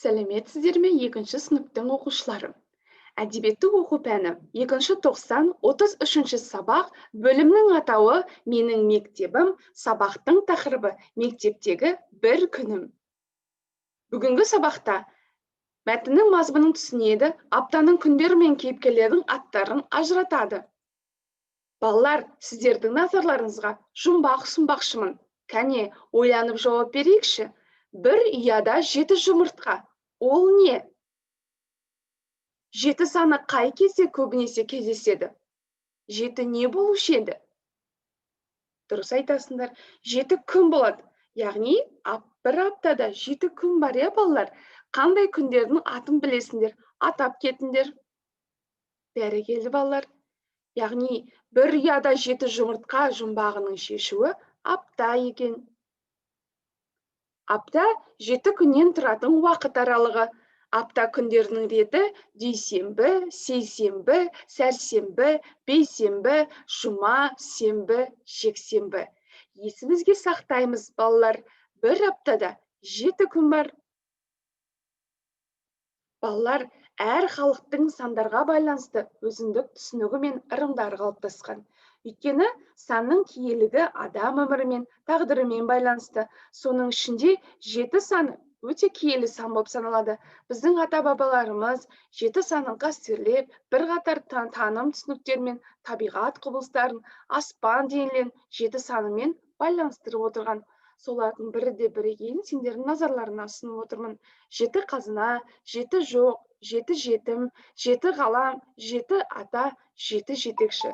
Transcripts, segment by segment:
Сәлеметсіздер ме екінші сыныптың оқушылары? Әдебиеттік оқу пәні 2-90-33 сабақ, бөлімнің атауы «Менің мектебім», сабақтың тақырыбы «Мектептегі бір күнім». Бүгінгі сабақта мәтіннің мазмұнын түсінеді, аптаның күндері мен кейіпкерлердің аттарын ажыратады. Балалар, сіздердің назарларыңызға жұмбақ ұсынбақшымын. Кәне, ойланып жауап берейікші. Бір ұяда 7 жұмыртқа. Ол не? 7 саны қай кезде көбінесе кездеседі? 7 не болушы еді? Дұрыс айтасыңдар, 7 күн болады. Яғни, бір аптада 7 күн бар, балалар. Қандай күндердің атын білесіңдер, атап кетіңдер. Бәрекелді балалар. Яғни, бір ұяда 7 жұмыртқа жұмбағының шешуі апта екен. Апта 7 күннен тұратын уақыт аралығы. Апта күндерінің реті дүйсенбі, сейсенбі, сәрсенбі, бейсенбі, жұма, сенбі, жексенбі. Есімізге сақтаймыз, балалар. Бір аптада 7 күн бар. Балалар, әр халықтың сандарға байланысты өзіндік түсінігі мен ырымдары қалыптасқан. Өйткені санның киелігі адам өмірі мен тағдырымен байланысты. Соның ішінде 7 саны өте киелі сан болып саналады. Біздің ата-бабаларымыз 7 санын қастерлеп, бірқатар таным түсініктермен табиғат құбылыстарын, аспан денелерін 7 санымен байланыстырып отырған. Солардың бірі сендердің назарларына ұсынып отырмын. 7 қазына, 7 жоқ, 7 жетім, 7 ғалам, 7 ата, 7 жетекші.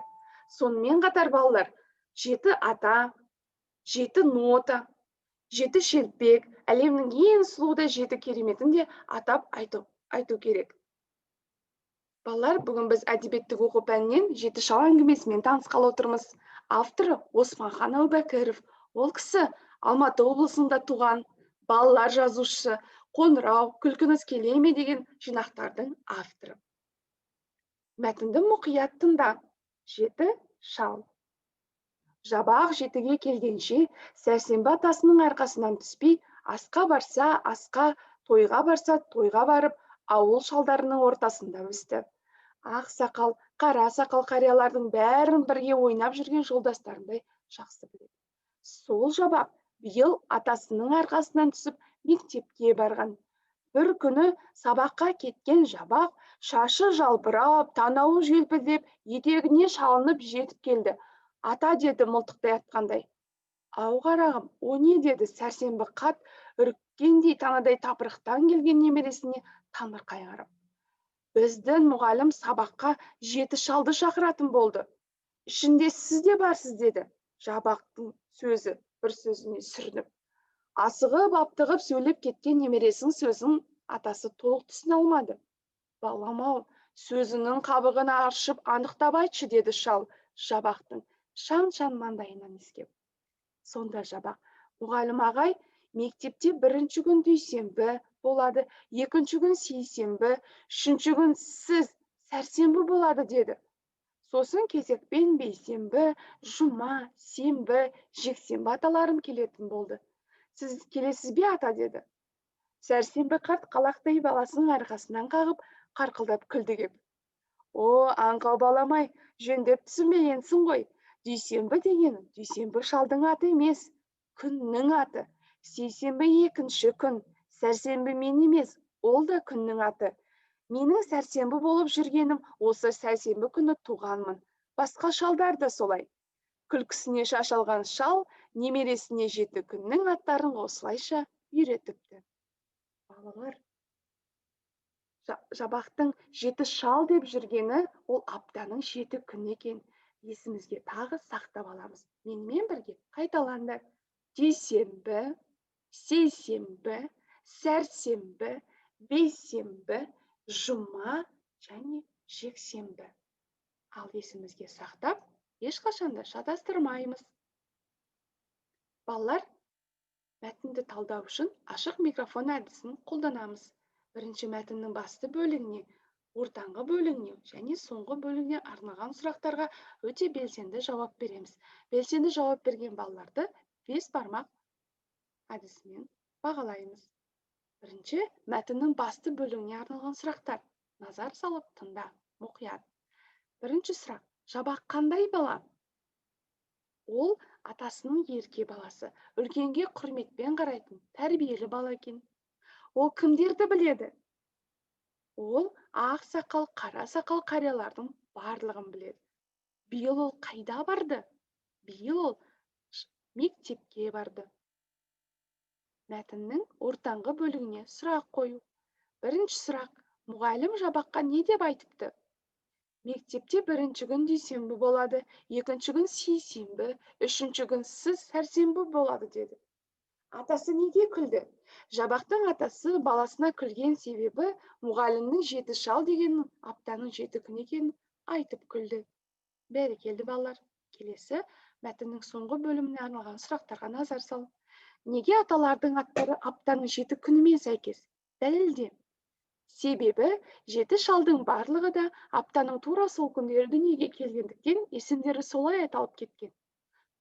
Сонымен қатар балалар, 7 ата, 7 нота, 7 шелпек, әлемнің ең сұлу да 7 кереметін де атап айту керек. Балалар, бүгін біз әдебиеттік оқу пәнінен 7 шал әңгімесімен танысқалы отырмыз. Авторы Османхан Әубәкіров. Ол кісі Алматы облысында туған, балалар жазушысы, қоңырау, күлкіңіз келе ме деген жинақтардың авторы. Мәтінді мұқият тыңда. 7 шал. Жабақ 7-ге келгенше, сәрсенбі атасының арқасынан түспей, асқа барса асқа, тойға барса тойға барып, ауыл шалдарының ортасында өсті. Ақ сақал, қара сақал қариялардың бәрін бірге ойнап жүрген жолдастарындай жақсы біледі. Сол жабақ биыл атасының арқасынан түсіп мектепке барған. Бір күні сабаққа кеткен жабақ, шашы жалбырап, танауы желпілдеп, етегіне шалынып жетіп келді. Ата, деді мылтықтай атқандай. Ау қарағым, о не, деді сәрсенбі қат, үріккендей танадай тапырықтан келген немересіне таңырқай қарап. Біздің мұғалім сабаққа 7 шалды шақыратын болды. Ішінде сіз де барсыз, деді жабақтың сөзі бір сөзіне сүрініп. Асығып, аптығып сөйлеп кеткен немересінің сөзін атасы толық түсіне алмады. Балам-ау, сөзінің қабығын аршып анықтап айтшы, деді шал жабақтың шан-шан маңдайынан иіскеп. Сонда жабақ, мұғалім ағай, мектепте бірінші күн дүйсенбі болады, екінші күн сейсенбі, үшінші күн сіз сәрсенбі болады, деді. Сосын кезекпен бейсенбі, жұма, сенбі, жексенбі аталарым келетін болды. Сіз келесіз бе, ата, деді. Сәрсенбі қарт қалақтай баласының арқасынан қағып, қарқылдап күлді кеп. О, аңқау баламай, жөндеп түсінбегенсің ғой. Дүйсенбі дегенім, дүйсенбі шалдың аты емес, күннің аты. Сейсенбі екінші күн, сәрсенбі мен емес, ол да күннің аты. Менің сәрсенбі болып жүргенім осы сәрсенбі күні туғанмын. Басқа шалдар да солай. Күлкісіне шашалған шал немересіне 7 күннің аттарын осылайша үйретіпті. Балалар, жабақтың 7 шал деп жүргені ол аптаның 7 күні екен. Есімізге тағы сақтап аламыз. Менімен бірге қайталаңдар. Дүйсенбі, сейсенбі, сәрсенбі, бейсенбі, жұма және жексенбі. Ал есімізге сақтап, ешқашанда шатастырмаймыз. Балалар, мәтінді талдау үшін ашық микрофон әдісін қолданамыз. Бірінші мәтіннің басты бөлігіне, ортаңғы бөлігіне және соңғы бөлігіне арналған сұрақтарға өте белсенді жауап береміз. Белсенді жауап берген балаларды 5 бармақ әдісімен бағалаймыз. Бірінші, мәтіннің басты бөлігіне арналған сұрақтар. Назар салып тыңда, мұқият. Бірінші сұрақ: Жабақ қандай бала? Ол атасының ерке баласы, үлкенге құрметпен қарайтын, тәрбиелі бала екен. Ол кімдерді біледі? Ол ақ сақал, қара сақал қариялардың барлығын біледі. Биыл ол қайда барды? Биыл ол мектепке барды. Мәтіннің ортаңғы бөлігіне сұрақ қою. Бірінші сұрақ: мұғалім жабаққа не деп айтыпты? Мектепте бірінші күн дүйсенбі болады, екінші күн сейсенбі, үшінші күн сәрсенбі болады деді. Атасы неге күлді? Жабақтың атасы баласына күлген себебі мұғалімнің жеті шал дегеннің аптаның 7 күні екенін айтып күлді. Бәрекелді балалар. Келесі мәтіннің соңғы бөліміне арналған сұрақтарға назар сал. Неге аталардың аттары аптаның 7 күнімен сәйкес? Дәлелде. Себебі 7 шалдың барлығы да аптаның тура сол күндері дүниеге келгендіктен есімдері солай аталып кеткен.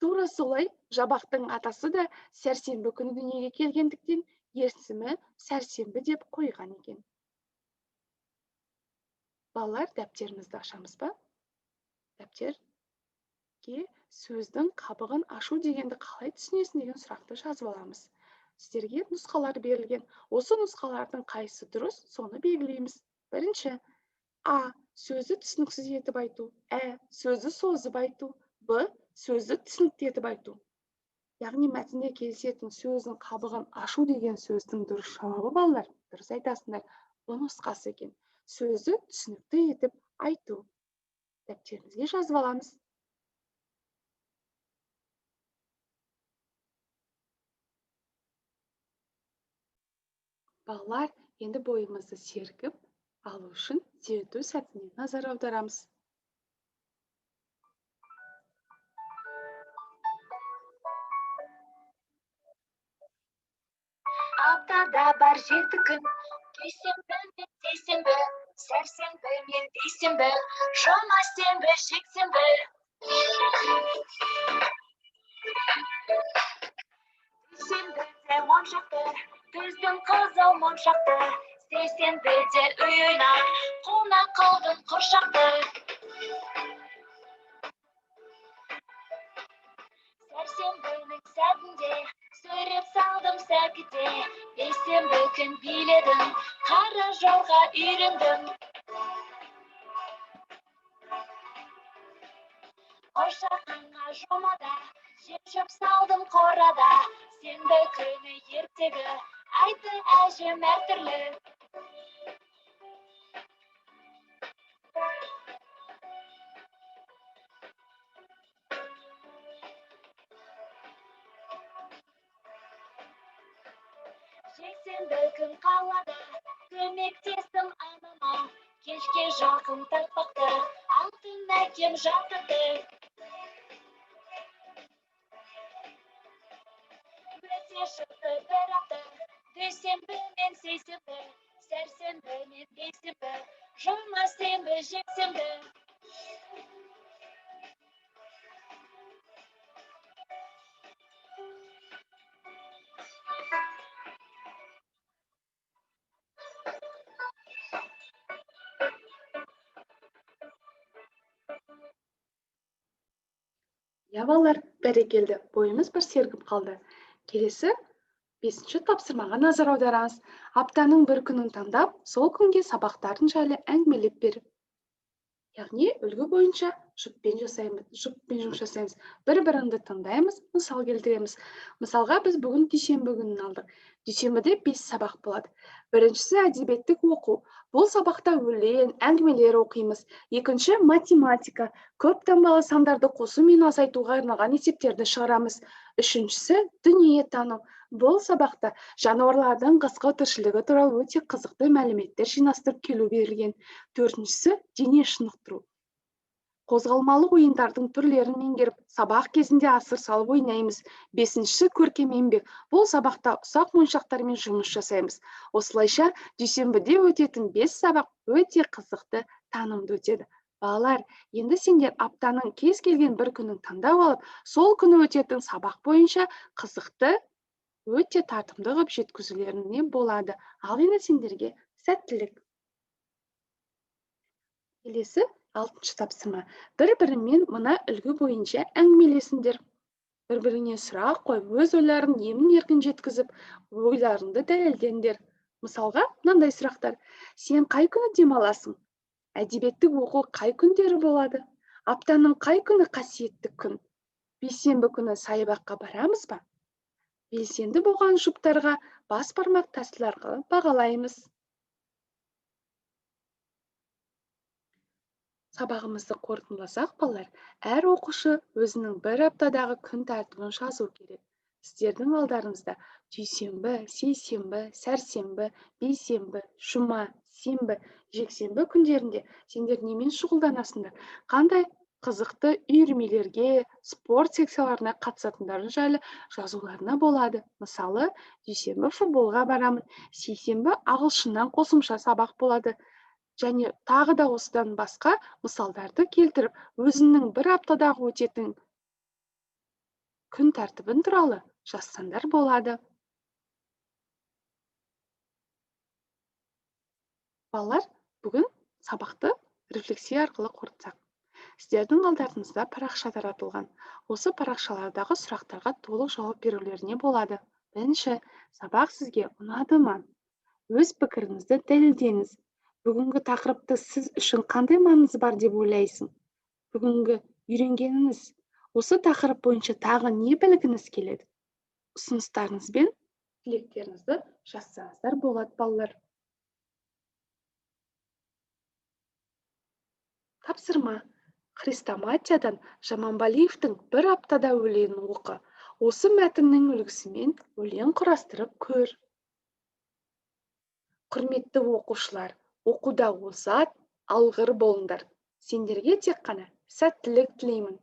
Тура солай жабақтың атасы да сәрсенбі күні дүниеге келгендіктен есімі сәрсенбі деп қойған екен. Балалар, дәптерімізді ашамыз ба? Дәптерге сөздің қабығын ашу дегенді қалай түсінесің деген сұрақты жазып аламыз. Сіздерге нұсқалар берілген. Осы нұсқалардың қайсысы дұрыс, соны белгілейміз. Бірінші: А. Сөзді түсініксіз етіп айту. Сөзді созып айту. Б. Сөзді түсінікті етіп айту. Яғни мәтінде кездесетін сөздің қабығын ашу деген сөздің дұрыс жауабы, балалар, дұрыс айтасыңдар, бұл нұсқасы екен. Сөзді түсінікті етіп айту. Дәптерімізге жазып аламыз. Балалар, енді бойымызды сергіп алу үшін зерттеу сәтіне назар аударамыз. Аптада бар 7 күн: дүйсенбі мен сейсенбі, сәрсенбі мен бейсенбі, жұма, сенбі, жексенбі. Дүйсенбіде моншақты, күздің қызыл моншақты, сейсенбіде үй ойнап, қонақ қылдым құршақты. Сәрсенбінің сәтінде сурет салдым сәкіде, бейсенбі күн биледім, қара жолға үйрендім. Ошаққа жұмада, жеп салдым қорада, сенбі күні ертегі, айтты әжем әртүрлі. Жексенбі күн қалада, көмектестім анама, кешке жақын тартпақты, алтын әкем жатырды. Өте шықты бір апта, дүйсенбі мен сейсенбі, сәрсенбі мен бейсенбі, жұма, сенбі, жексенбі. Балалар, бәрекелді, бойымыз бір сергіп қалды. Келесі 5-ші тапсырмаға назар аударамыз. Аптаның бір күнін таңдап, сол күнге сабақтардың жайлы әңгімелеп беріп. Яғни үлгі бойынша жұппен жұмыс жасаймыз. Бір-біріңді тыңдаймыз, мысал келтіреміз. Мысалға, біз бүгін дүйсенбі күнін алдық. Дүйсенбіде 5 сабақ болады. Біріншісі әдебиеттік оқу. Бұл сабақта өлең, әңгімелер оқимыз. Екінші математика. Көп таңбалы сандарды қосу мен азайтуға арналған есептерді шығарамыз. Үшіншісі дүниетану. Бұл сабақта жануарлардың қысқы тіршілігі туралы өте қызықты мәліметтер жинастырып келу берілген. Төртіншісі дене шынықтыру. Қозғалмалы ойындардың түрлерін меңгеріп, сабақ кезінде асыр салып ойнаймыз. Бесіншісі көркем еңбек. Бұл сабақта ұсақ моншақтармен жұмыс жасаймыз. Осылайша дүйсенбіде өтетін 5 сабақ өте қызықты, танымды өтеді. Балалар, енді сендер аптаның кез келген бір күнін таңдап алып, сол күні өтетін сабақ бойынша қызықты өте тартымды қылып жеткізулеріне болады. Ал енді сендерге сәттілік. Келесі 6-шы тапсырма. Бір-бірімен мына үлгі бойынша әңгімелесіңдер. Бір-біріңе сұрақ қойып, өз ойларын емін-еркін жеткізіп, ойларыңды дәлелдеңдер. Мысалға, мынандай сұрақтар. Сен қай күні демаласың? Әдебиеттік оқу қай күндері болады? Аптаның қай күні қасиетті күн? Бейсенбі күні саябаққа барамыз ба? Белсенді болған жұптарға бас бармақ тәсіл арқылы бағалаймыз. Сабағымызды қорытындыласақ, балалар, әр оқушы өзінің бір аптадағы күн тәртібін жазу керек. Сіздердің алдарыңызда дүйсенбі, сейсенбі, сәрсенбі, бейсенбі, жұма, сенбі, жексенбі күндерінде сендер немен шұғылданасыңдар? Қандай қызықты үйірмелерге, спорт секцияларына қатысатындары жайлы жазуларына болады. Мысалы, дүйсенбі футболға барамын, сейсенбі ағылшыннан қосымша сабақ болады. Және тағы да осыдан басқа мысалдарды келтіріп, өзінің бір аптадағы өтетін күн тәртібін туралы жазсаңдар болады. Балалар, бүгін сабақты рефлексия арқылы қорытсақ. Сіздердің алдарыңызда парақша таратылған. Осы парақшалардағы сұрақтарға толық жауап берулеріне болады. Бірінші, сабақ сізге ұнады ма? Өз пікіріңізді дәлелдеңіз. Бүгінгі тақырыпты сіз үшін қандай маңызы бар деп ойлайсың? Бүгінгі үйренгеніңіз осы тақырып бойынша тағы не білгіңіз келеді? Ұсыныстарыңыз бен тілектеріңізді жазсаңыздар болады, балалар. Тапсырма. Хрестоматиядан Жаманбалиевтің бір аптада өлеңін оқы. Осы мәтіннің үлгісімен өлең құрастырып көр. Құрметті оқушылар, оқуда озат, алғыр болыңдар. Сендерге тек қана сәттілік тілеймін.